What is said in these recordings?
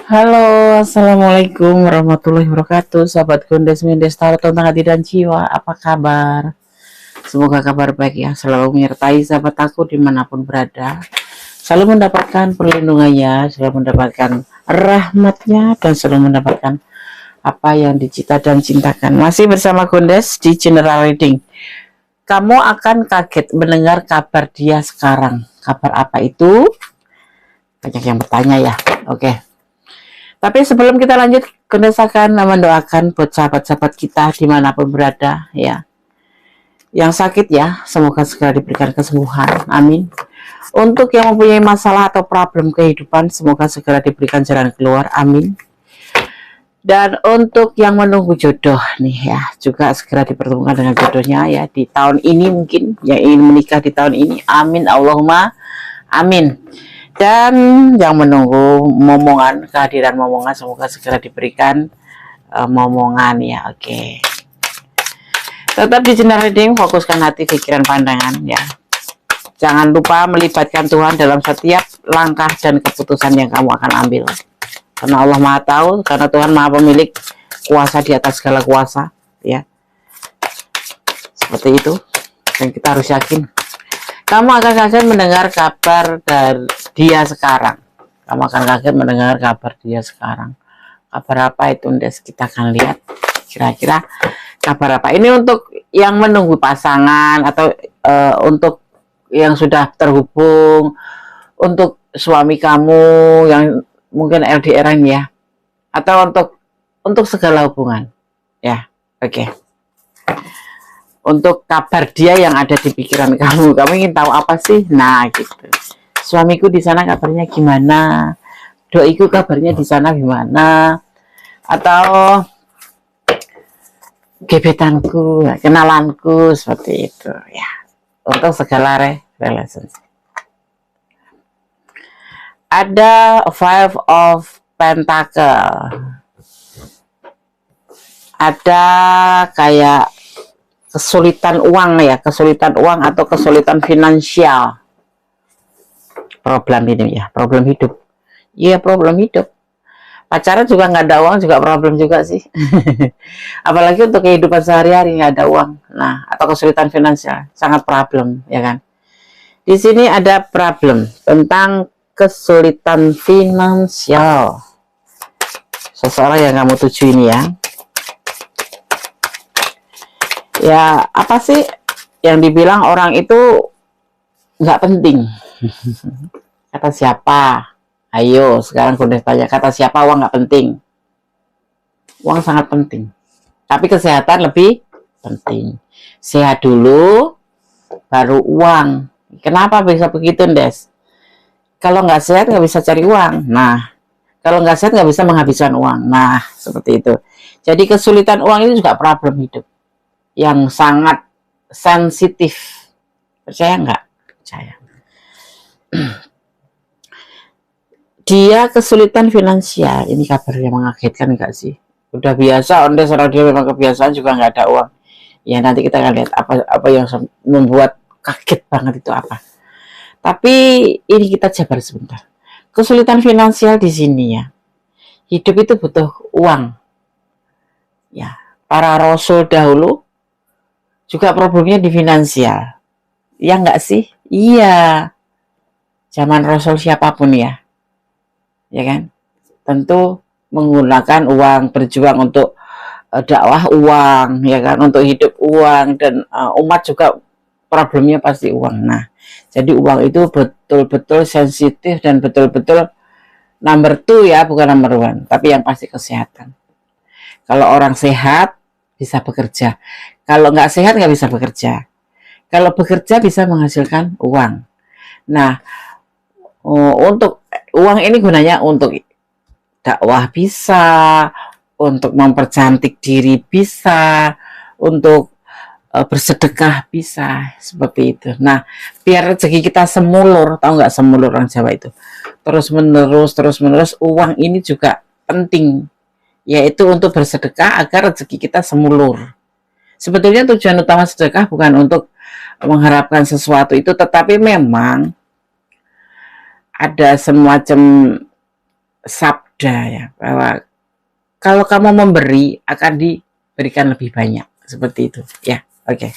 Halo, assalamualaikum warahmatullahi wabarakatuh. Sahabat Gondes Mendes Tarot tentang hati dan jiwa. Apa kabar? Semoga kabar baik ya, selalu menyertai sahabat aku dimanapun berada. Selalu mendapatkan perlindungannya, selalu mendapatkan rahmatnya, dan selalu mendapatkan apa yang dicita dan cintakan. Masih bersama Gondes di General Reading. Kamu akan kaget mendengar kabar dia sekarang. Kabar apa itu? Banyak yang bertanya ya. Oke. Tapi sebelum kita lanjut, kedesakan mendoakan buat sahabat-sahabat kita dimanapun berada ya. Yang sakit ya, semoga segera diberikan kesembuhan. Amin. Untuk yang mempunyai masalah atau problem kehidupan, semoga segera diberikan jalan keluar. Amin. Dan untuk yang menunggu jodoh nih ya, juga segera dipertemukan dengan jodohnya ya di tahun ini, mungkin yang ingin menikah di tahun ini. Amin. Allahumma amin. Dan yang menunggu momongan, kehadiran momongan, semoga segera diberikan momongan ya. Oke. Tetap di General Reading, fokuskan hati, pikiran, pandangan ya. Jangan lupa melibatkan Tuhan dalam setiap langkah dan keputusan yang kamu akan ambil. Karena Allah Maha Tahu, karena Tuhan Maha Pemilik kuasa di atas segala kuasa ya. Seperti itu. Dan kita harus yakin. Kamu akan kaget mendengar kabar dari dia sekarang. Kamu akan kaget mendengar kabar dia sekarang. Kabar apa itu, Ndes? Kita akan lihat kira-kira kabar apa. Ini untuk yang menunggu pasangan atau untuk yang sudah terhubung, untuk suami kamu yang mungkin LDR-an ya, atau untuk segala hubungan ya. Oke. Untuk kabar dia yang ada di pikiran kamu ingin tahu apa sih? Nah gitu, suamiku di sana kabarnya gimana, doiku kabarnya di sana gimana, atau gebetanku, kenalanku, seperti itu ya. Untuk segala relationship. Ada Five of Pentacle, ada kayak kesulitan uang ya, kesulitan uang atau kesulitan finansial, problem ini ya, problem hidup. Iya, problem hidup. Pacaran juga nggak ada uang juga problem juga sih. Apalagi untuk kehidupan sehari-hari nggak ada uang. Nah, atau kesulitan finansial, sangat problem ya kan. Di sini ada problem tentang kesulitan finansial. Seseorang yang kamu tuju ini ya. Ya, apa sih yang dibilang orang itu nggak penting? Kata siapa? Ayo, sekarang udah tanya, kata siapa uang nggak penting? Uang sangat penting. Tapi kesehatan lebih penting. Sehat dulu, baru uang. Kenapa bisa begitu, Ndes? Kalau nggak sehat nggak bisa cari uang. Nah, kalau nggak sehat nggak bisa menghabiskan uang. Nah, seperti itu. Jadi kesulitan uang ini juga problem hidup yang sangat sensitif. Percaya nggak? Percaya. Dia kesulitan finansial. Ini kabar yang mengagetkan nggak sih? Udah biasa, Ondes orang dia memang kebiasaan juga nggak ada uang. Ya nanti kita akan lihat apa yang membuat kaget banget itu apa. Tapi ini kita jabar sebentar. Kesulitan finansial di sini ya. Hidup itu butuh uang. Ya, para rasul dahulu juga problemnya di finansial. Ya enggak sih? Iya. Zaman Rasul siapapun ya. Ya kan? Tentu menggunakan uang, berjuang untuk dakwah uang, ya kan? Untuk hidup uang, dan umat juga problemnya pasti uang. Nah, jadi uang itu betul-betul sensitif dan betul-betul number 2 ya, bukan number 1. Tapi yang pasti kesehatan. Kalau orang sehat bisa bekerja. Kalau nggak sehat nggak bisa bekerja. Kalau bekerja bisa menghasilkan uang. Nah, untuk uang ini gunanya untuk dakwah bisa, untuk mempercantik diri bisa, untuk bersedekah bisa, seperti itu. Nah, biar rezeki kita semulur, tahu nggak semulur orang Jawa itu? Terus menerus, uang ini juga penting, yaitu untuk bersedekah agar rezeki kita semulur. Sebetulnya tujuan utama sedekah bukan untuk mengharapkan sesuatu itu, tetapi memang ada semacam ada ya, bahwa kalau kamu memberi akan diberikan lebih banyak, seperti itu ya. Oke,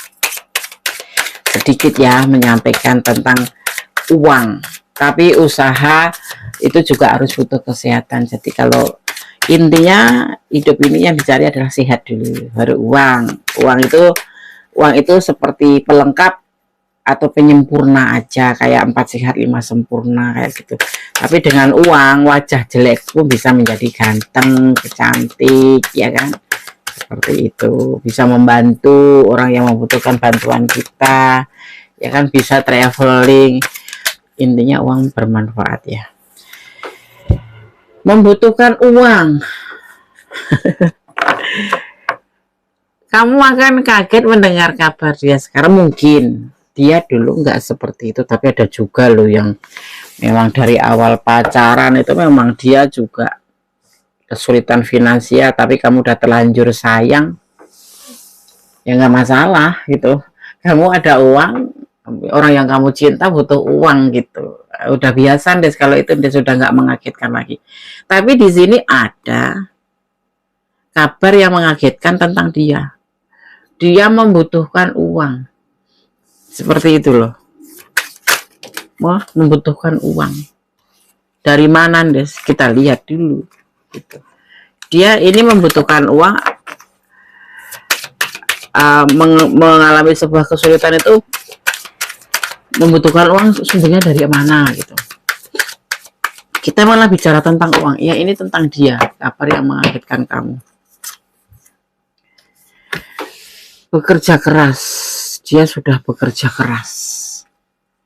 sedikit ya menyampaikan tentang uang, tapi usaha itu juga harus butuh kesehatan. Jadi kalau intinya hidup ini yang dicari adalah sehat dulu, baru uang. Uang itu seperti pelengkap atau penyempurna aja, kayak 4 sehat 5 sempurna kayak gitu. Tapi dengan uang, wajah jelek pun bisa menjadi ganteng, cantik, ya kan? Seperti itu, bisa membantu orang yang membutuhkan bantuan kita, ya kan, bisa traveling. Intinya uang bermanfaat ya. Membutuhkan uang. Kamu akan kaget mendengar kabar dia sekarang. Mungkin dia dulu nggak seperti itu, tapi ada juga loh yang memang dari awal pacaran itu memang dia juga kesulitan finansial, tapi kamu udah terlanjur sayang, ya nggak masalah gitu. Kamu ada uang, orang yang kamu cinta butuh uang gitu, udah biasa deh kalau itu, dia sudah nggak mengagetkan lagi. Tapi di sini ada kabar yang mengagetkan tentang dia. Dia membutuhkan uang, seperti itu loh. Wah, membutuhkan uang dari mana, Des? Kita lihat dulu gitu. Dia ini membutuhkan uang, mengalami sebuah kesulitan itu, membutuhkan uang sumbernya dari mana gitu. Kita malah bicara tentang uang, ya ini tentang dia, kabar yang mengagetkan kamu. Bekerja keras, dia sudah bekerja keras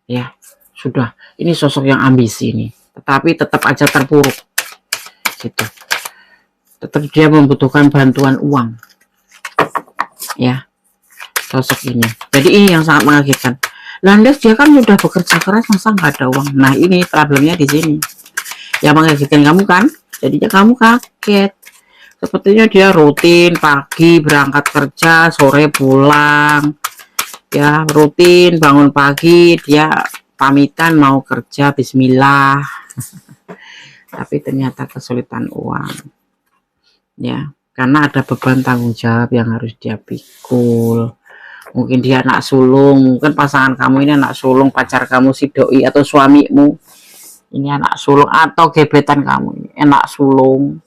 ya, sudah. Ini sosok yang ambisi nih, tetapi tetap aja terpuruk gitu. Tetap dia membutuhkan bantuan uang ya, sosok ini. Jadi ini yang sangat mengagetkan. Landas dia kan sudah bekerja keras, masa nggak ada uang? Nah ini problemnya di sini yang mengagetkan kamu kan. Jadinya kamu kaget. Sepertinya dia rutin pagi berangkat kerja, sore pulang ya, rutin bangun pagi dia pamitan mau kerja, bismillah. Tapi ternyata kesulitan uang ya, karena ada beban tanggung jawab yang harus dia pikul. Mungkin dia anak sulung, mungkin pasangan kamu ini anak sulung, pacar kamu si doi atau suamimu ini anak sulung, atau gebetan kamu ini anak sulung,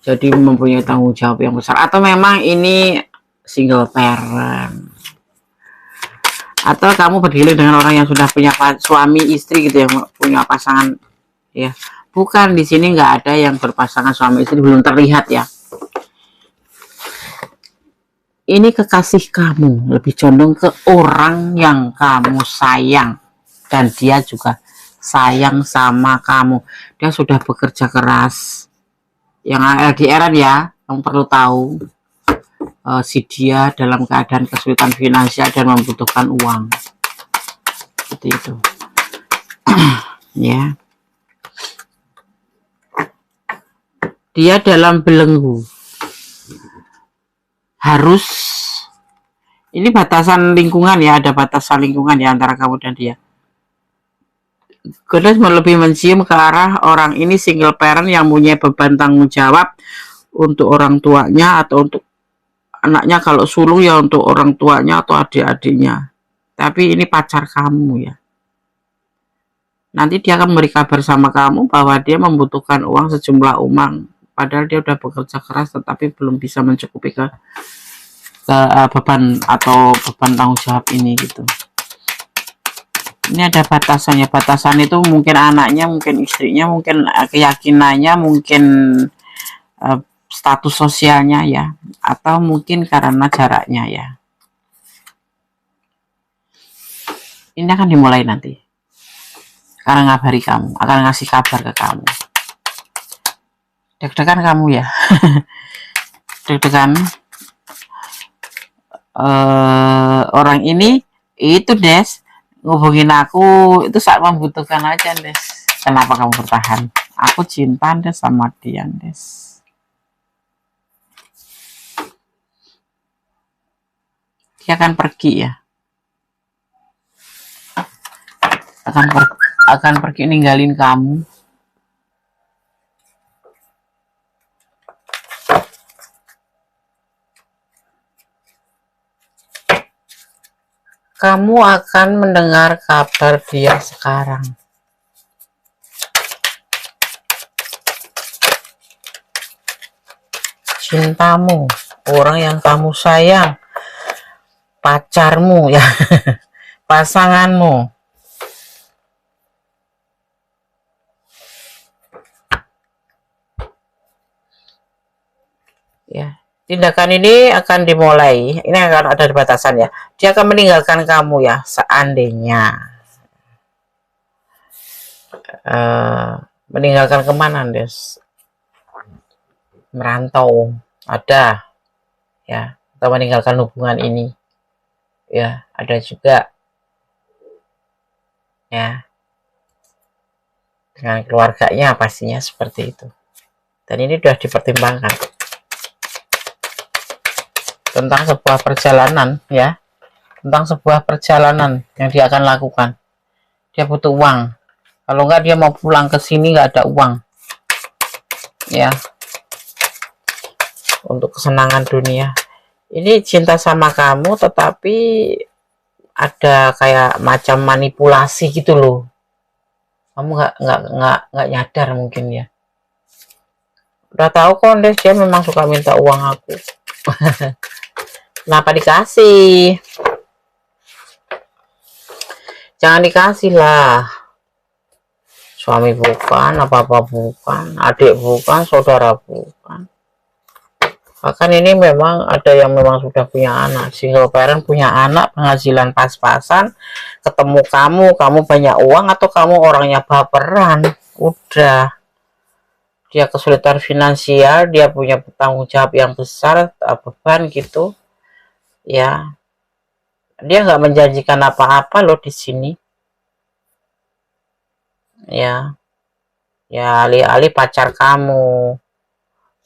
jadi mempunyai tanggung jawab yang besar. Atau memang ini single parent, atau kamu berdiri dengan orang yang sudah punya suami istri gitu, yang punya pasangan ya. Bukan, di sini nggak ada yang berpasangan suami istri, belum terlihat ya. Ini kekasih kamu, lebih condong ke orang yang kamu sayang, dan dia juga sayang sama kamu. Dia sudah bekerja keras. Yang LDR ya, kamu perlu tahu, si dia dalam keadaan kesulitan finansial dan membutuhkan uang, seperti itu ya. Dia dalam belenggu, harus, ini batasan lingkungan ya, ada batasan lingkungan ya antara kamu dan dia. Godas lebih mencium ke arah orang ini single parent yang punya beban tanggung jawab untuk orang tuanya atau untuk anaknya. Kalau sulung ya untuk orang tuanya atau adik-adiknya. Tapi ini pacar kamu ya. Nanti dia akan memberi kabar sama kamu bahwa dia membutuhkan uang sejumlah uang, padahal dia udah bekerja keras tetapi belum bisa mencukupi ke beban atau beban tanggung jawab ini gitu. Ini ada batasannya. Batasan itu mungkin anaknya, mungkin istrinya, mungkin keyakinannya, mungkin status sosialnya ya, atau mungkin karena jaraknya ya. Ini akan dimulai nanti, karena ngabari kamu, akan ngasih kabar ke kamu. Deg-degan kamu ya. Deg-degan. Orang ini itu Des ngubungin aku itu saat membutuhkan aja, Des. Kenapa kamu bertahan? Aku cinta Des sama dia, Des. Dia akan pergi ya, akan pergi ninggalin kamu. Kamu akan mendengar kabar dia sekarang. Cintamu, orang yang kamu sayang, pacarmu ya, pasanganmu. Ya, tindakan ini akan dimulai. Ini akan ada batasan ya. Dia akan meninggalkan kamu ya, seandainya. Meninggalkan kemana, Des? Merantau, ada ya, atau meninggalkan hubungan ini ya, ada juga ya, dengan keluarganya pastinya seperti itu. Dan ini sudah dipertimbangkan tentang sebuah perjalanan ya, tentang sebuah perjalanan yang dia akan lakukan. Dia butuh uang, kalau enggak dia mau pulang ke sini nggak ada uang ya, untuk kesenangan dunia. Ini cinta sama kamu, tetapi ada kayak macam manipulasi gitu loh. Kamu nggak nyadar mungkin ya. Udah tahu kok, Des, dia memang suka minta uang aku. Kenapa dikasih? Jangan dikasih lah. Suami bukan, apa-apa bukan, adik bukan, saudara bukan. Bahkan ini memang ada yang memang sudah punya anak, single parent punya anak, penghasilan pas-pasan, ketemu kamu banyak uang atau kamu orangnya baperan, udah. Dia kesulitan finansial, dia punya tanggung jawab yang besar, beban gitu ya. Dia nggak menjanjikan apa-apa loh di sini ya. Ya, alih-alih pacar kamu,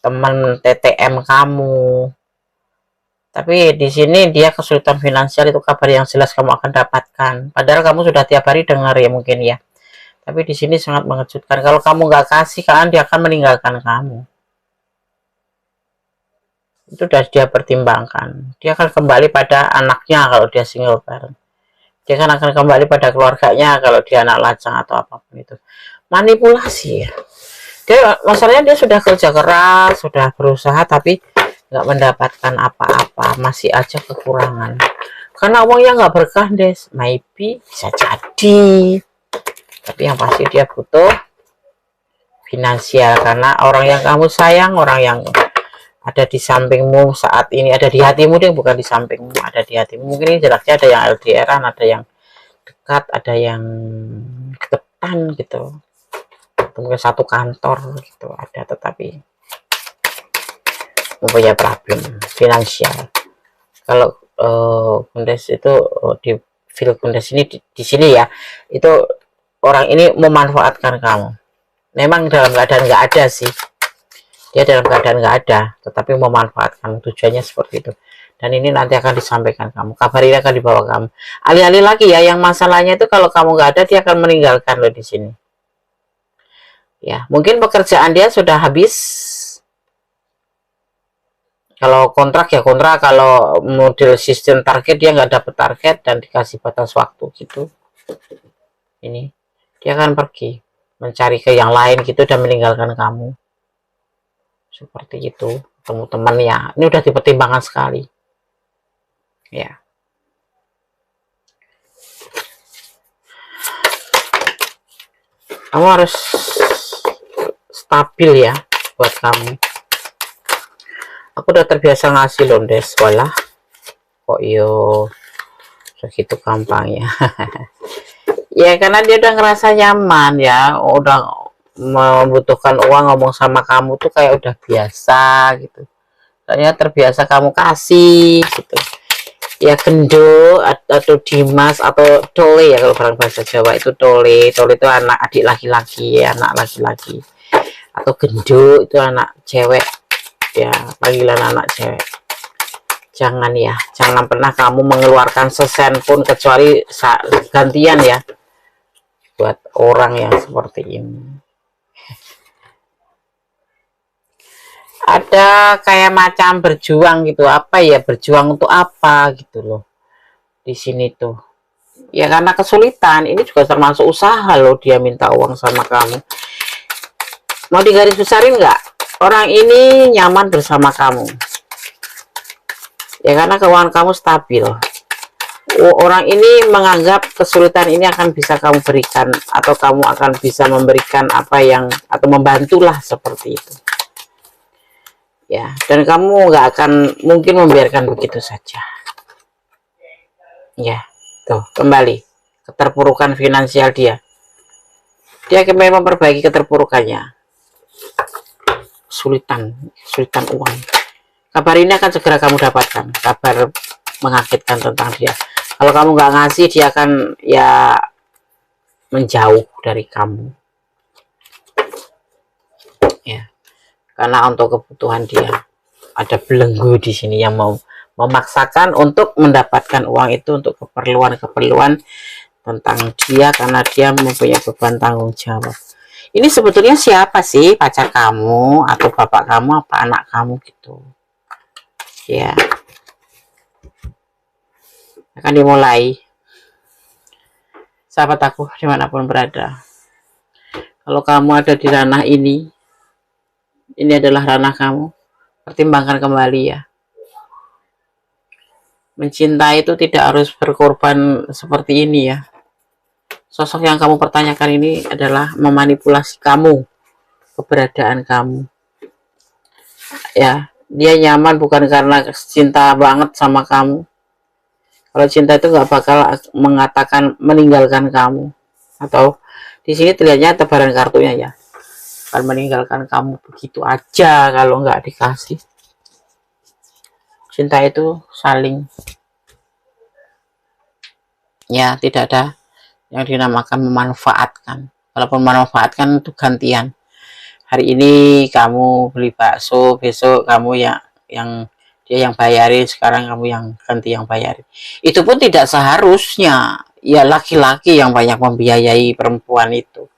teman TTM kamu. Tapi di sini dia kesulitan finansial, itu kabar yang jelas kamu akan dapatkan. Padahal kamu sudah tiap hari dengar ya mungkin ya. Tapi di sini sangat mengejutkan. Kalau kamu nggak kasih, kan dia akan meninggalkan kamu. Itu sudah dia pertimbangkan. Dia akan kembali pada anaknya kalau dia single parent. Dia akan kembali pada keluarganya kalau dia anak lajang atau apapun itu. Manipulasi ya. Dia masalahnya dia sudah kerja keras, sudah berusaha, tapi nggak mendapatkan apa-apa, masih aja kekurangan. Karena uangnya nggak berkah, Des. Maybe bisa jadi. Tapi yang pasti dia butuh finansial, karena orang yang kamu sayang, orang yang ada di sampingmu saat ini, ada di hatimu, dia bukan di sampingmu, ada di hatimu. Mungkin ini jelasnya ada yang LDRan, ada yang dekat, ada yang deketan gitu, mungkin satu kantor gitu ada, tetapi mempunyai problem finansial. Kalau Bundes itu di film Bundes ini di sini ya, itu orang ini memanfaatkan kamu. Memang dalam keadaan nggak ada sih, dia dalam keadaan nggak ada, tetapi memanfaatkan, tujuannya seperti itu. Dan ini nanti akan disampaikan kamu, kabar ini akan dibawa kamu. Alih-alih lagi ya, yang masalahnya itu kalau kamu nggak ada, dia akan meninggalkan lo di sini. Ya, mungkin pekerjaan dia sudah habis. Kalau kontrak ya kontrak, kalau model sistem target dia nggak dapat target dan dikasih batas waktu gitu. Ini dia akan pergi mencari ke yang lain gitu dan meninggalkan kamu. Seperti itu, ketemu temannya. Ini udah dipertimbangkan sekali. Ya. Kamu harus stabil ya buat kamu. Aku udah terbiasa ngasih loh deh sekolah. Kok yo segitu gampangnya. Ya karena dia udah ngerasa nyaman ya, udah membutuhkan uang, ngomong sama kamu tuh kayak udah biasa gitu. Soalnya terbiasa kamu kasih gitu. Ya Gendo atau Dimas atau Dole ya, kalau orang bahasa Jawa itu Dole. Dole itu anak adik laki-laki ya, anak laki-laki. Atau Gendo itu anak cewek ya, panggilan anak cewek. Jangan ya, jangan pernah kamu mengeluarkan sesen pun kecuali gantian ya buat orang yang seperti ini. Ada kayak macam berjuang gitu, apa ya, berjuang untuk apa gitu loh. di sini tuh. Ya karena kesulitan, ini juga termasuk usaha loh, dia minta uang sama kamu. Mau digaris besarin nggak? Orang ini nyaman bersama kamu. Ya karena keuangan kamu stabil. Orang ini menganggap kesulitan ini akan bisa kamu berikan, atau kamu akan bisa memberikan apa yang, atau membantulah seperti itu. Ya, dan kamu nggak akan mungkin membiarkan begitu saja. Ya, tuh kembali keterpurukan finansial dia. Dia akan memperbaiki keterpurukannya. Kesulitan uang. Kabar ini akan segera kamu dapatkan. Kabar mengagetkan tentang dia. Kalau kamu nggak ngasih, dia akan ya menjauh dari kamu. Ya, karena untuk kebutuhan dia ada belenggu di sini yang mau memaksakan untuk mendapatkan uang itu untuk keperluan tentang dia, karena dia mempunyai beban tanggung jawab. Ini sebetulnya siapa sih? Pacar kamu atau bapak kamu apa anak kamu gitu ya. Akan dimulai, sahabat aku dimanapun berada. Kalau kamu ada di ranah ini adalah ranah kamu, pertimbangkan kembali ya. Mencintai itu tidak harus berkorban seperti ini ya. Sosok yang kamu pertanyakan ini adalah memanipulasi kamu, keberadaan kamu. Ya, dia nyaman bukan karena cinta banget sama kamu. Kalau cinta itu nggak bakal mengatakan meninggalkan kamu. Atau di sini terlihatnya tebaran kartunya ya, akan meninggalkan kamu begitu aja kalau nggak dikasih. Cinta itu saling. Ya, tidak ada yang dinamakan memanfaatkan. Walaupun memanfaatkan itu gantian. Hari ini kamu beli bakso, besok kamu yang dia yang bayarin, sekarang kamu yang ganti yang bayarin. Itu pun tidak seharusnya. Ya laki-laki yang banyak membiayai perempuan itu.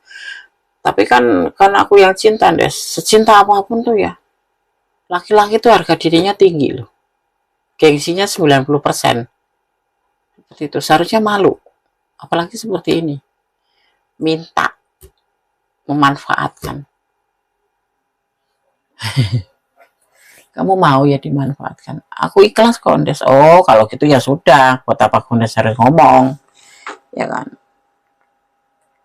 Tapi kan aku yang cinta deh, secinta apapun tuh ya, laki-laki tuh harga dirinya tinggi loh. Gengsinya 90%. Seperti itu, seharusnya malu. Apalagi seperti ini. Minta, memanfaatkan. Kamu mau ya dimanfaatkan? Aku ikhlas Kondes. Oh, kalau gitu ya sudah. Buat apa Kondes harus ngomong? Ya kan?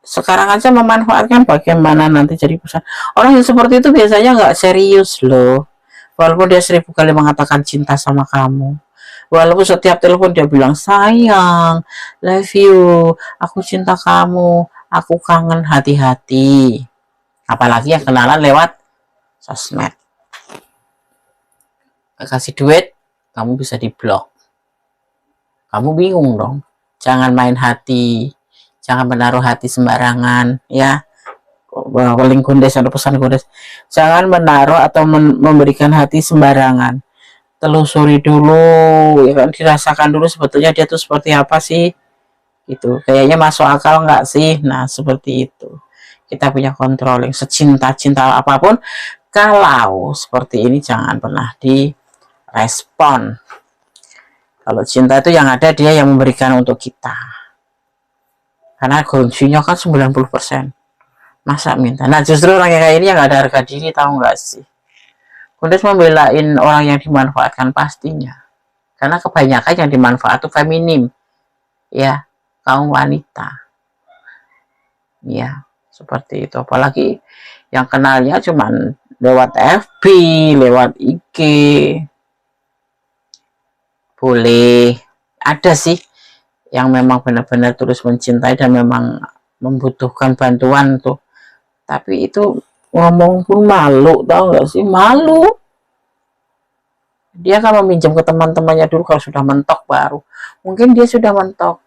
Sekarang aja memanfaatkan, bagaimana nanti jadi pesan. Orang yang seperti itu biasanya nggak serius loh. Walaupun dia 1000 kali mengatakan cinta sama kamu. Walaupun setiap telepon dia bilang, sayang, love you, aku cinta kamu, aku kangen, hati-hati. Apalagi yang kenalan lewat sosmed. Kasih duit, kamu bisa diblok. Kamu bingung dong. Jangan main hati, jangan menaruh hati sembarangan ya. Link Gondes atau pesan Gondes, jangan menaruh atau memberikan hati sembarangan. Telusuri dulu ya kan, dirasakan dulu sebetulnya dia tuh seperti apa sih, itu kayaknya masuk akal nggak sih. Nah seperti itu, kita punya controlling. Secinta-cinta apapun, kalau seperti ini jangan pernah direspon. Kalau cinta itu yang ada dia yang memberikan untuk kita, karena kuncinya kan 90%. Masa minta? Nah justru orang yang kayak ini yang gak ada harga diri, tahu nggak sih? Kundes membelain orang yang dimanfaatkan pastinya, karena kebanyakan yang dimanfaat itu feminim ya, kaum wanita ya, seperti itu. Apalagi yang kenalnya cuman lewat FB, lewat IG. Boleh ada sih yang memang benar-benar terus mencintai dan memang membutuhkan bantuan tuh, tapi itu ngomong pun malu, tau gak sih, malu. Dia kan meminjam ke teman-temannya dulu, kalau sudah mentok baru, mungkin dia sudah mentok,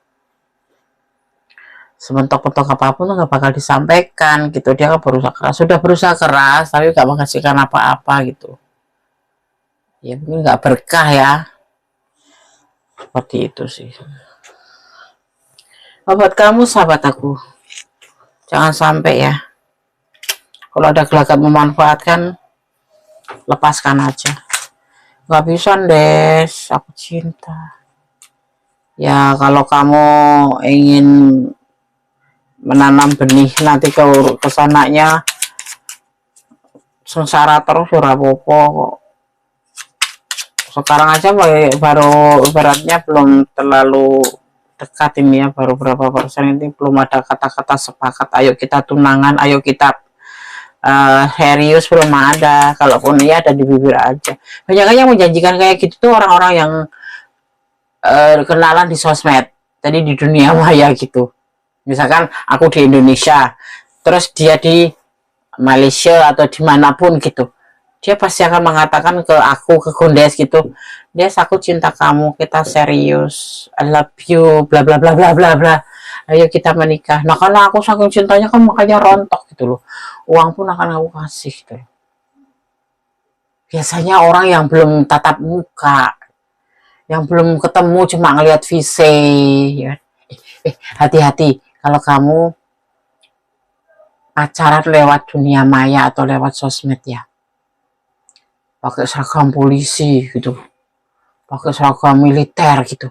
sementok-mentok apapun tuh gak bakal disampaikan gitu. Dia kan berusaha keras, sudah berusaha keras tapi gak menghasilkan apa-apa gitu ya, mungkin gak berkah ya, seperti itu sih. Buat kamu sahabat aku, jangan sampai ya, kalau ada gelagat memanfaatkan, lepaskan aja. Gak bisa Des, aku cinta Ya kalau kamu ingin menanam benih nanti ke kesananya sengsara terus ya apa-apa kok. Sekarang aja baru ibaratnya belum terlalu dekat ini ya, baru berapa persen, ini belum ada kata-kata sepakat ayo kita tunangan, ayo kita serius, belum ada. Kalaupun iya ada di bibir aja. Banyak yang menjanjikan kayak gitu tuh orang-orang yang kenalan di sosmed, jadi di dunia maya gitu. Misalkan aku di Indonesia terus dia di Malaysia atau dimanapun gitu, dia pasti akan mengatakan ke aku, ke Gondes gitu, Des aku cinta kamu, kita serius, I love you, bla bla bla bla bla bla, ayo kita menikah. Nah karena aku saking cintanya kan makanya rontok gitu loh, uang pun akan aku kasih gitu. Biasanya orang yang belum tatap muka, yang belum ketemu cuma ngelihat visi ya. Hati-hati kalau kamu pacaran lewat dunia maya atau lewat sosmed ya, pakai seragam polisi gitu, pakai seragam militer gitu,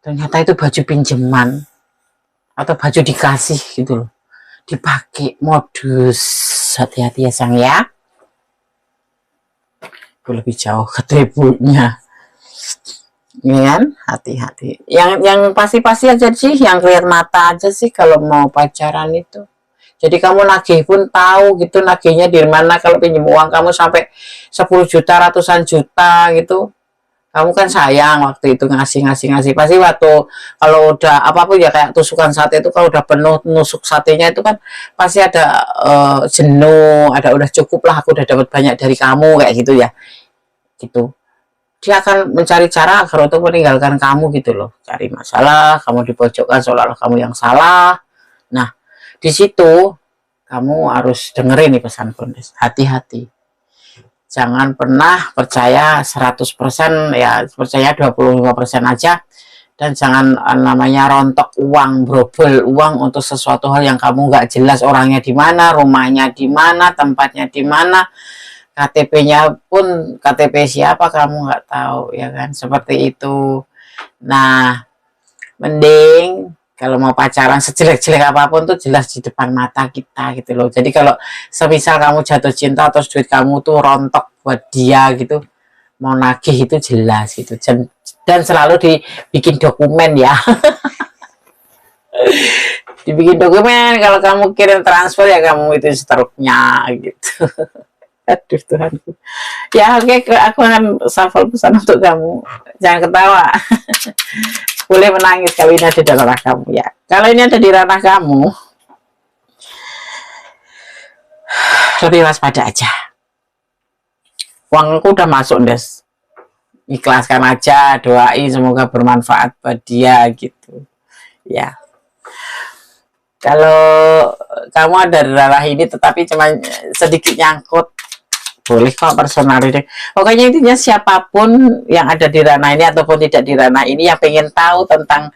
ternyata itu baju pinjaman atau baju dikasih gitu loh, dipakai modus. Hati-hati ya sang ya, itu lebih jauh ke tribunnya ya kan. Hati-hati yang pasti-pasti aja sih, yang kelihatan mata aja sih kalau mau pacaran itu. Jadi kamu nagih pun tahu gitu nagihnya di mana. Kalau pinjam uang kamu sampai 10 juta, ratusan juta gitu, kamu kan sayang waktu itu ngasih pasti waktu kalau udah apapun ya, kayak tusukan sate itu kalau udah penuh nusuk satenya itu kan pasti ada jenuh, ada udah cukup lah, aku udah dapat banyak dari kamu kayak gitu ya gitu. Dia akan mencari cara agar untuk meninggalkan kamu gitu loh, cari masalah, kamu dipojokkan seolah-olah kamu yang salah. Nah di situ kamu harus dengerin nih pesan Gondes, hati-hati. Jangan pernah percaya 100%, ya percaya 25% aja. Dan jangan namanya rontok uang, brobol uang untuk sesuatu hal yang kamu nggak jelas orangnya di mana, rumahnya di mana, tempatnya di mana, KTP-nya pun KTP siapa kamu nggak tahu ya kan, seperti itu. Nah mending kalau mau pacaran sejelek-jelek apapun tuh jelas di depan mata kita gitu loh. Jadi kalau semisal kamu jatuh cinta terus duit kamu tuh rontok buat dia gitu, mau nagih itu jelas gitu. Dan selalu dibikin dokumen ya. Dibikin dokumen, kalau kamu kirim transfer ya kamu itu struknya gitu. Aduh Tuhanku. Ya oke, aku akan shuffle pesan untuk kamu. Jangan ketawa. Boleh menangis kalau ini ada di ranah kamu ya. Kalau ini ada di ranah kamu, lebih waspada aja. Uangku udah masuk Des, ikhlaskan aja, doain semoga bermanfaat buat dia gitu ya. Kalau kamu ada di ranah ini tetapi cuma sedikit nyangkut, boleh kok personal reading. Pokoknya intinya siapapun yang ada di ranah ini ataupun tidak di ranah ini yang pengen tahu tentang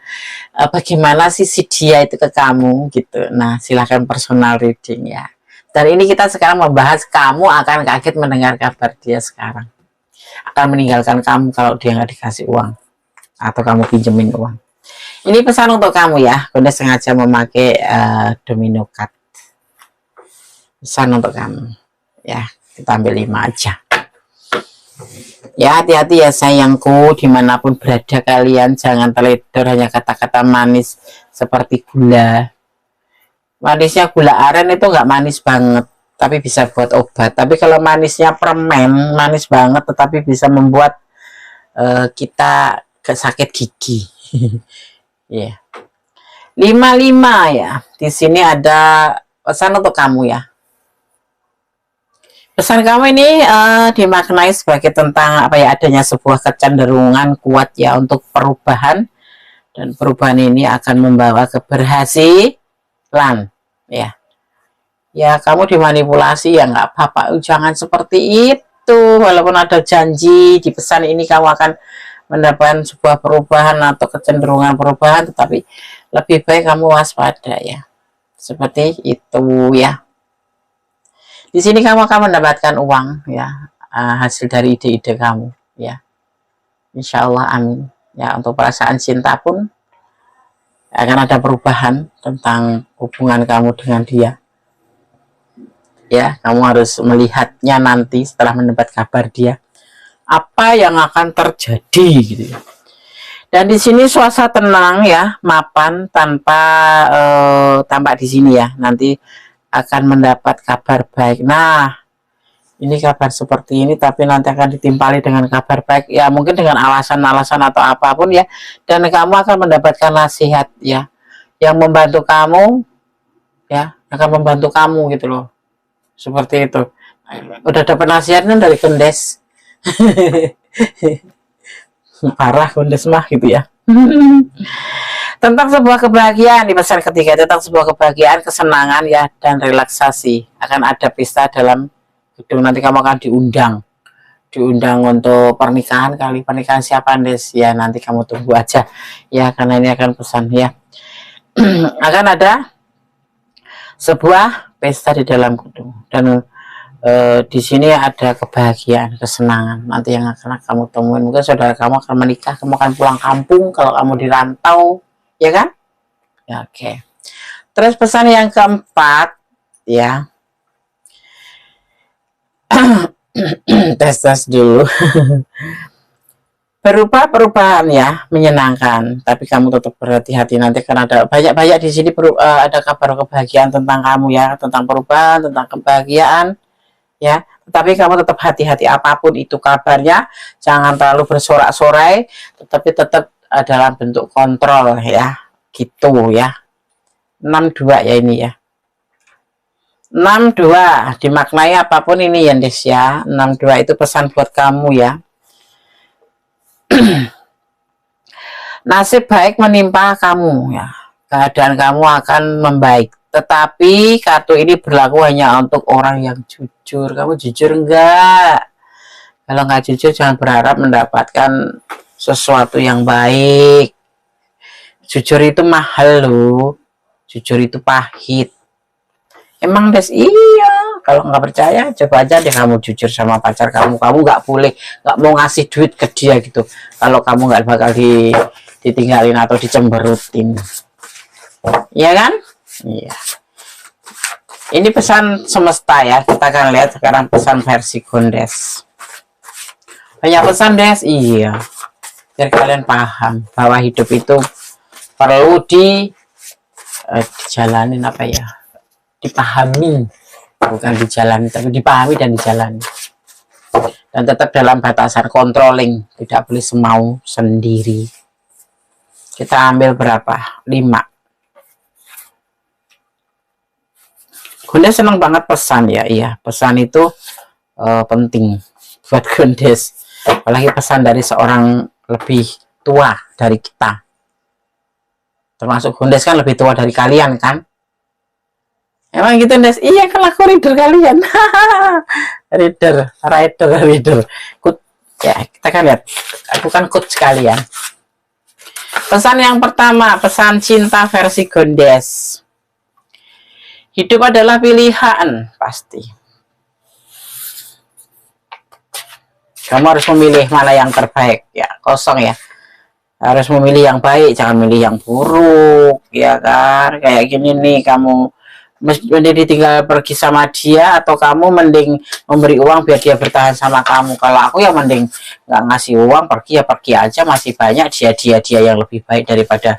bagaimana sisi dia itu ke kamu gitu, nah silahkan personal reading ya. Dan ini kita sekarang membahas kamu akan kaget mendengar kabar dia sekarang akan meninggalkan kamu kalau dia nggak dikasih uang atau kamu pinjemin uang. Ini pesan untuk kamu ya, Bunda sengaja memakai domino card. Pesan untuk kamu ya, kita ambil 5 aja ya. Hati-hati ya sayangku, dimanapun berada kalian, jangan teledor hanya kata-kata manis seperti gula. Manisnya gula aren itu nggak manis banget tapi bisa buat obat. Tapi kalau manisnya permen, manis banget tetapi bisa membuat kita sakit gigi. Ya yeah. 55 ya. Di sini ada pesan untuk kamu ya. Pesan kamu ini dimaknai sebagai tentang apa ya, adanya sebuah kecenderungan kuat ya untuk perubahan, dan perubahan ini akan membawa keberhasilan ya. Ya kamu dimanipulasi ya nggak apa-apa, jangan seperti itu. Walaupun ada janji di pesan ini kamu akan mendapatkan sebuah perubahan atau kecenderungan perubahan, tetapi lebih baik kamu waspada ya. Seperti itu ya. Di sini kamu akan mendapatkan uang ya, hasil dari ide-ide kamu ya. Insya Allah, amin Ya, untuk perasaan cinta pun akan ada perubahan tentang hubungan kamu dengan dia. Ya, kamu harus melihatnya nanti setelah mendapat kabar dia. Apa yang akan terjadi gitu ya. Dan di sini suasana tenang ya, mapan tanpa tampak di sini ya. Nanti akan mendapat kabar baik. Nah, ini kabar seperti ini, tapi nanti akan ditimpali dengan kabar baik ya, mungkin dengan alasan-alasan atau apapun ya. Dan kamu akan mendapatkan nasihat ya, yang membantu kamu ya, akan membantu kamu gitu loh. Seperti itu. Udah dapat nasihatnya dari Gendes. Parah Gendes mah gitu ya. Tentang sebuah kebahagiaan di pesan ketiga, tentang sebuah kebahagiaan, kesenangan ya, dan relaksasi. Akan ada pesta dalam gedung, nanti kamu akan diundang untuk pernikahan kali. Pernikahan siapa Des? Ya nanti kamu tunggu aja ya, karena ini akan pesan ya. Akan ada sebuah pesta di dalam gedung, dan di sini ada kebahagiaan, kesenangan nanti yang akan kamu temuin. Mungkin saudara kamu akan menikah, kamu akan pulang kampung kalau kamu di rantau, ya kan? Ya, oke. Terus pesan yang keempat ya. tes dulu. Berupa perubahan ya, menyenangkan, tapi kamu tetap berhati-hati nanti karena ada banyak di sini ada kabar kebahagiaan tentang kamu ya, tentang perubahan, tentang kebahagiaan ya. Tetapi kamu tetap hati-hati apapun itu kabarnya, jangan terlalu bersorak-sorai, tetapi tetap dalam bentuk kontrol ya, gitu ya. 62 ya ini ya. 62 dimaknai apapun ini ya Des ya. 62 itu pesan buat kamu ya. Nasib baik menimpa kamu ya, keadaan kamu akan membaik, tetapi kartu ini berlaku hanya untuk orang yang jujur. Kamu jujur enggak? Kalau nggak jujur jangan berharap mendapatkan sesuatu yang baik. Jujur itu mahal loh, jujur itu pahit. Emang Des? Iya. Kalau nggak percaya coba aja deh kamu jujur sama pacar kamu nggak boleh, nggak mau ngasih duit ke dia gitu kalau kamu nggak bakal ditinggalin atau dicemberutin, ya kan? Iya, ini pesan semesta ya. Kita akan lihat sekarang pesan versi Gendes. Banyak pesan Des, iya, biar kalian paham bahwa hidup itu perlu dijalanin apa ya, dipahami, bukan dijalani, tapi dipahami dan dijalani, dan tetap dalam batasan controlling, tidak boleh semau sendiri. Kita ambil berapa? 5. Gendes senang banget pesan ya. Iya, pesan itu penting buat Gendes, apalagi pesan dari seorang lebih tua dari kita, termasuk Gendes kan lebih tua dari kalian kan. Emang gitu Des? Iya kan aku reader kalian. rider ya, kita kan lihat, aku kan coach kalian. Pesan yang pertama, pesan cinta versi Gendes. Hidup adalah pilihan, pasti. Kamu harus memilih mana yang terbaik ya, kosong ya. Harus memilih yang baik, jangan milih yang buruk, ya kan? Kayak gini nih, kamu mending ditinggal pergi sama dia, atau kamu mending memberi uang biar dia bertahan sama kamu. Kalau aku ya mending nggak ngasih uang, pergi ya pergi aja, masih banyak dia yang lebih baik daripada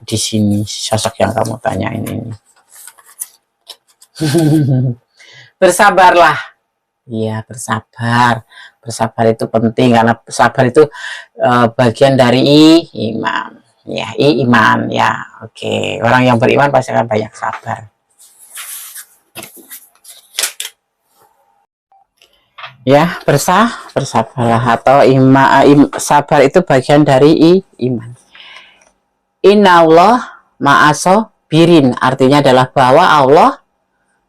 di sini sosok yang kamu tanyain ini. Bersabarlah, iya bersabar itu penting, karena sabar itu bagian dari iman ya, iman ya. Oke, orang yang beriman pasti akan banyak sabar ya. Bersabarlah, atau sabar itu bagian dari iman. Innallah ma'asobirin, artinya adalah bahwa Allah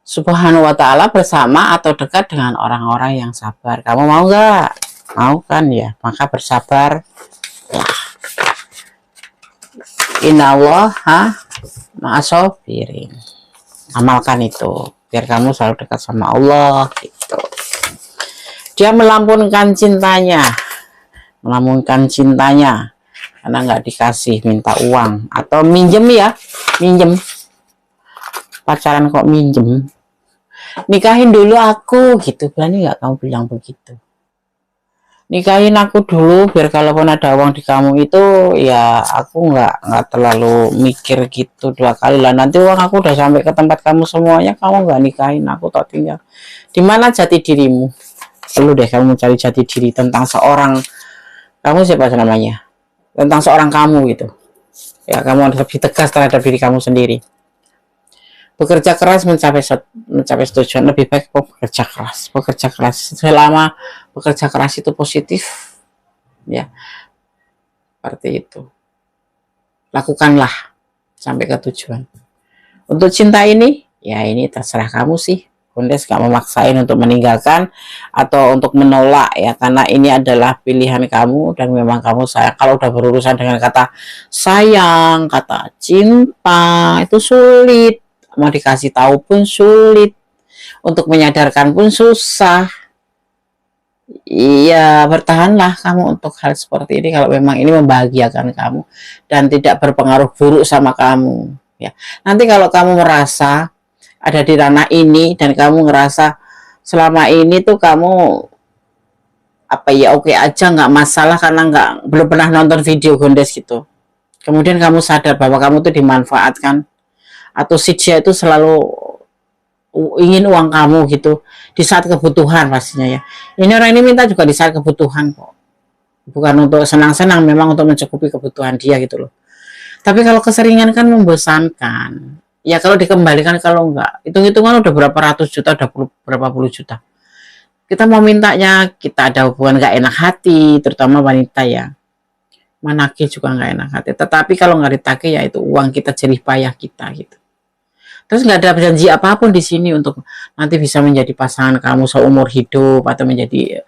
Subhanahu wa ta'ala bersama atau dekat dengan orang-orang yang sabar. Kamu mau nggak? Mau kan ya, maka bersabar ya. Innallah ma'asobirin, amalkan itu biar kamu selalu dekat sama Allah gitu. Dia melampunkan cintanya karena nggak dikasih, minta uang atau minjem ya, minjem. Pacaran kok minjem, nikahin dulu aku gitu, berani nggak kamu bilang begitu? Nikahin aku dulu biar kalaupun ada uang di kamu itu ya aku nggak terlalu mikir gitu dua kali lah, nanti uang aku udah sampai ke tempat kamu semuanya kamu nggak nikahin aku tak tinggal. Di mana jati dirimu? Perlu deh kamu mencari jati diri tentang seorang, kamu siapa namanya, tentang seorang kamu gitu ya. Kamu harus lebih tegas terhadap diri kamu sendiri. Bekerja keras mencapai tujuan, lebih baik bekerja keras selama bekerja keras itu positif ya, seperti itu. Lakukanlah sampai ke tujuan. Untuk cinta ini ya ini terserah kamu sih. Kondes gak memaksain untuk meninggalkan atau untuk menolak ya, karena ini adalah pilihan kamu dan memang kamu sayang. Kalau udah berurusan dengan kata sayang, kata cinta itu sulit, mau dikasih tahu pun sulit, untuk menyadarkan pun susah. Iya, bertahanlah kamu untuk hal seperti ini kalau memang ini membahagiakan kamu dan tidak berpengaruh buruk sama kamu ya. Nanti kalau kamu merasa ada di ranah ini dan kamu ngerasa selama ini tuh kamu apa ya oke aja nggak masalah karena belum pernah nonton video Gondes gitu, kemudian kamu sadar bahwa kamu tuh dimanfaatkan atau si dia itu selalu ingin uang kamu gitu di saat kebutuhan pastinya ya. Ini orang ini minta juga di saat kebutuhan kok, bukan untuk senang-senang, memang untuk mencukupi kebutuhan dia gitu loh. Tapi kalau keseringan kan membosankan ya. Kalau dikembalikan, kalau enggak hitung-hitungan udah berapa ratus juta, udah berapa puluh juta, kita mau mintanya kita ada hubungan gak enak hati, terutama wanita ya, manakil juga gak enak hati. Tetapi kalau nggak ditagih ya itu uang kita, jerih payah kita gitu. Terus nggak ada janji apapun di sini untuk nanti bisa menjadi pasangan kamu seumur hidup atau menjadi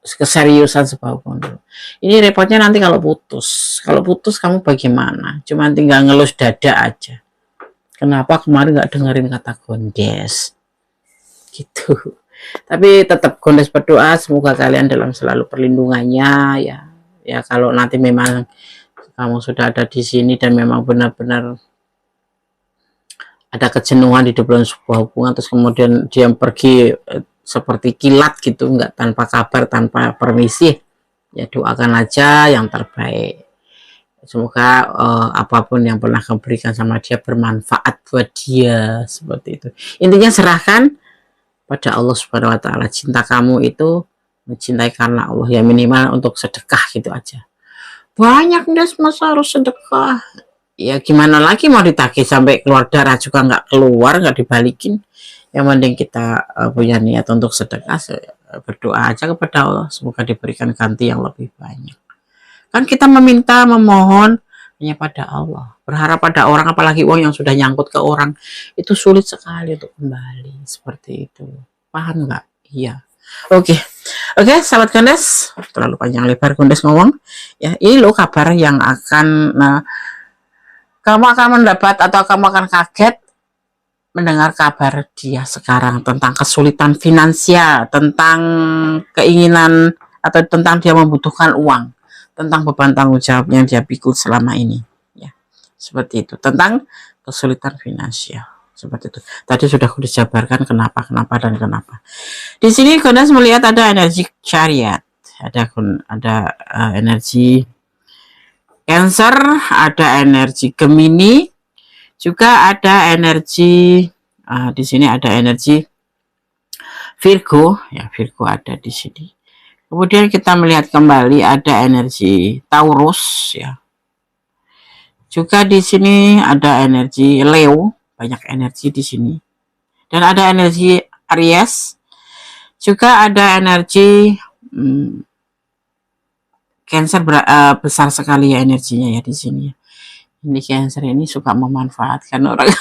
keseriusan sebuah hubungan. Ini repotnya nanti kalau putus. Kalau putus kamu bagaimana? Cuma tinggal ngelus dada aja. Kenapa kemarin nggak dengerin kata Gondes? Gitu. Tapi tetap Gondes berdoa semoga kalian dalam selalu perlindungannya ya. Ya kalau nanti memang kamu sudah ada di sini dan memang benar-benar ada kejenuhan di dalam sebuah hubungan, terus kemudian dia pergi seperti kilat gitu, nggak tanpa kabar, tanpa permisi, ya doakan aja yang terbaik. Semoga apapun yang pernah kamu berikan sama dia bermanfaat buat dia, seperti itu. Intinya serahkan pada Allah Subhanahu Wa Taala. Cinta kamu itu mencintai karena Allah ya, minimal untuk sedekah gitu aja. Banyak masa harus sedekah. Ya gimana lagi mau ditagih sampai keluar darah juga nggak keluar, nggak dibalikin. Yang penting kita punya niat untuk sedekah, berdoa aja kepada Allah semoga diberikan ganti yang lebih banyak. Kan kita meminta, memohon hanya pada Allah, berharap pada orang, apalagi uang yang sudah nyangkut ke orang itu sulit sekali untuk kembali, seperti itu. Paham nggak? Iya. Oke, sahabat Gondes, terlalu panjang lebar Gondes ngomong ya. Ini loh kabar yang akan kamu akan mendapat atau kamu akan kaget mendengar kabar dia sekarang tentang kesulitan finansial, tentang keinginan atau tentang dia membutuhkan uang, tentang beban tanggung jawab yang dia pikul selama ini ya. Seperti itu, tentang kesulitan finansial seperti itu. Tadi sudah aku dijabarkan kenapa dan kenapa. Di sini Gondes melihat ada energi Chariot, ada energi Cancer, ada energi Gemini, juga ada energi di sini ada energi Virgo ya, Virgo ada di sini. Kemudian kita melihat kembali ada energi Taurus ya. Juga di sini ada energi Leo, banyak energi di sini. Dan ada energi Aries. Juga ada energi Cancer, besar sekali ya energinya ya di sini. Ini Cancer ini suka memanfaatkan orang.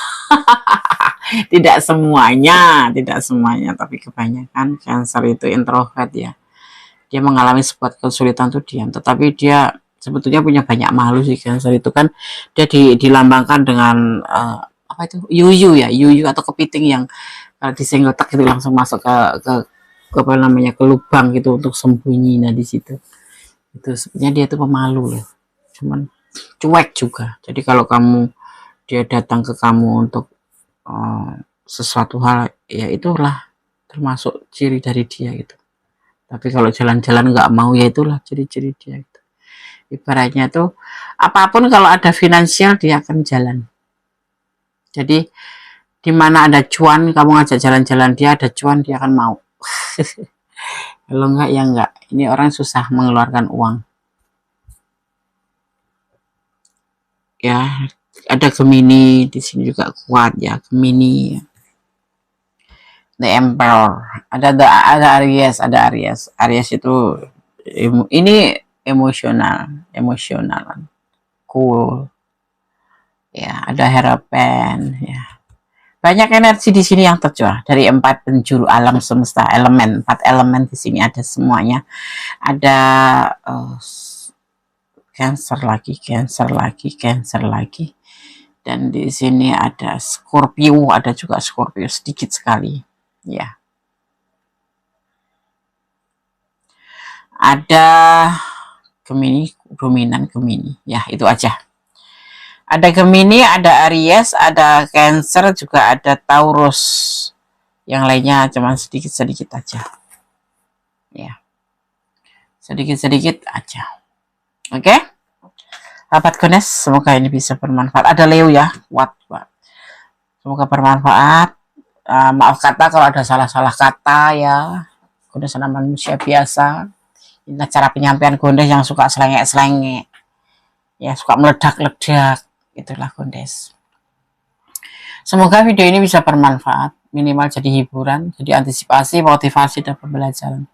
tidak semuanya, tapi kebanyakan Cancer itu introvert ya. Dia mengalami sebuah kesulitan tuh diam, tetapi dia sebetulnya punya banyak malu sih. Cancer itu kan dia dilambangkan dengan apa itu, yuyu ya, yuyu atau kepiting yang disenggol tak itu langsung masuk ke apa namanya, ke lubang gitu untuk sembunyi. Nah di situ Itu sebenarnya dia itu pemalu loh, cuman cuek juga. Jadi kalau dia datang ke kamu untuk sesuatu hal, ya itulah termasuk ciri dari dia gitu. Tapi kalau jalan-jalan nggak mau, ya itulah ciri-ciri dia gitu. Ibaratnya tuh apapun kalau ada finansial dia akan jalan. Jadi di mana ada cuan, kamu ngajak jalan-jalan, dia ada cuan, dia akan mau. Kalau enggak ya enggak. Ini orang susah mengeluarkan uang. Ya, ada Gemini di sini juga kuat ya, Gemini. The Emperor. Ada Aries, Aries itu ini emosional, cool. Ya, ada Hierophant ya. Banyak energi di sini yang tercurah dari 4 penjuru alam semesta, 4 elemen di sini ada semuanya. Ada Cancer lagi. Dan di sini ada Scorpio, ada juga Scorpio sedikit sekali. Ya. Ada Gemini, dominan Gemini. Ya, itu aja. Ada Gemini, ada Aries, ada Cancer, juga ada Taurus. Yang lainnya cuma sedikit-sedikit aja. Ya. Sedikit-sedikit aja. Oke? Sahabat Gones, semoga ini bisa bermanfaat. Ada Leo ya, kuat. Semoga bermanfaat. Maaf kata kalau ada salah-salah kata ya. Gones adalah manusia biasa. Ini cara penyampaian Gones yang suka selengek-selengek. Ya, suka meledak-ledak. Itulah Gones. Semoga video ini bisa bermanfaat, minimal jadi hiburan, jadi antisipasi, motivasi, dan pembelajaran.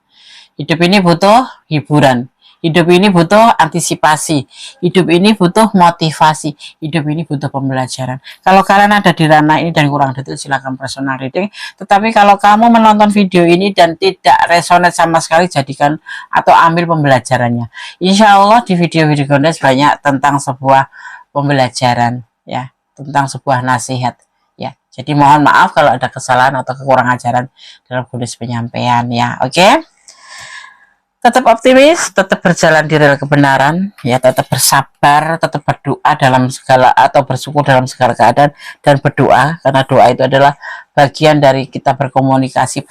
Hidup ini butuh hiburan, hidup ini butuh antisipasi, hidup ini butuh motivasi, hidup ini butuh pembelajaran. Kalau kalian ada di ranah ini dan kurang detail, silakan personal reading. Tetapi kalau kamu menonton video ini dan tidak resonate sama sekali, jadikan atau ambil pembelajarannya. Insya Allah di video-video Gones banyak tentang sebuah pembelajaran, ya, tentang sebuah nasihat. Ya, jadi mohon maaf kalau ada kesalahan atau kekurangan ajaran dalam Gones penyampaian ya. Oke. Tetap optimis, tetap berjalan di rel kebenaran, ya, tetap bersabar, tetap berdoa dalam segala atau bersyukur dalam segala keadaan, dan berdoa karena doa itu adalah bagian dari kita berkomunikasi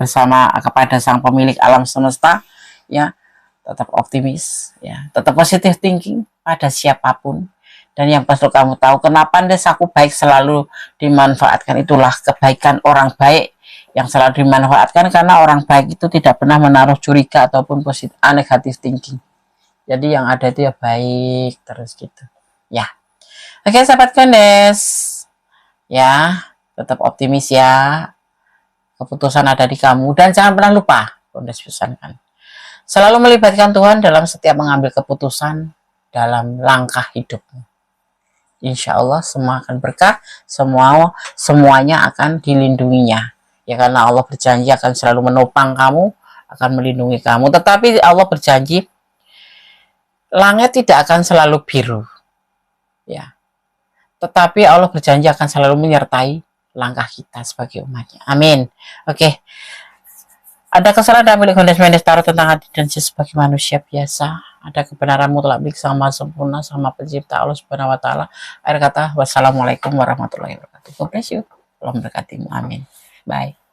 bersama kepada Sang Pemilik alam semesta, ya. Tetap optimis, ya, tetap positive thinking pada siapapun. Dan yang perlu kamu tahu, kenapa desaku baik selalu dimanfaatkan, itulah kebaikan orang baik yang selalu dimanfaatkan, karena orang baik itu tidak pernah menaruh curiga ataupun negatif thinking. Jadi yang ada itu ya baik terus gitu. Ya. Oke, sahabat Gones. Ya, tetap optimis ya. Keputusan ada di kamu, dan jangan pernah lupa, Gones pesankan, selalu melibatkan Tuhan dalam setiap mengambil keputusan dalam langkah hidupmu. Insya Allah semua akan berkah, semuanya akan dilindunginya. Ya, karena Allah berjanji akan selalu menopang kamu, akan melindungi kamu. Tetapi Allah berjanji langit tidak akan selalu biru. Ya. Tetapi Allah berjanji akan selalu menyertai langkah kita sebagai umatnya. Amin. Oke. Ada kesalahan dalam milik Gones Mendes Tarot tentang hati dan sebagai manusia biasa. Ada kebenaran mutlak milik Sang Maha Sempurna, Sama Pencipta Allah Subhanahu wa taala. Akhir kata, wassalamualaikum warahmatullahi wabarakatuh. God bless you. Allah memberkatimu. Amin. Bye.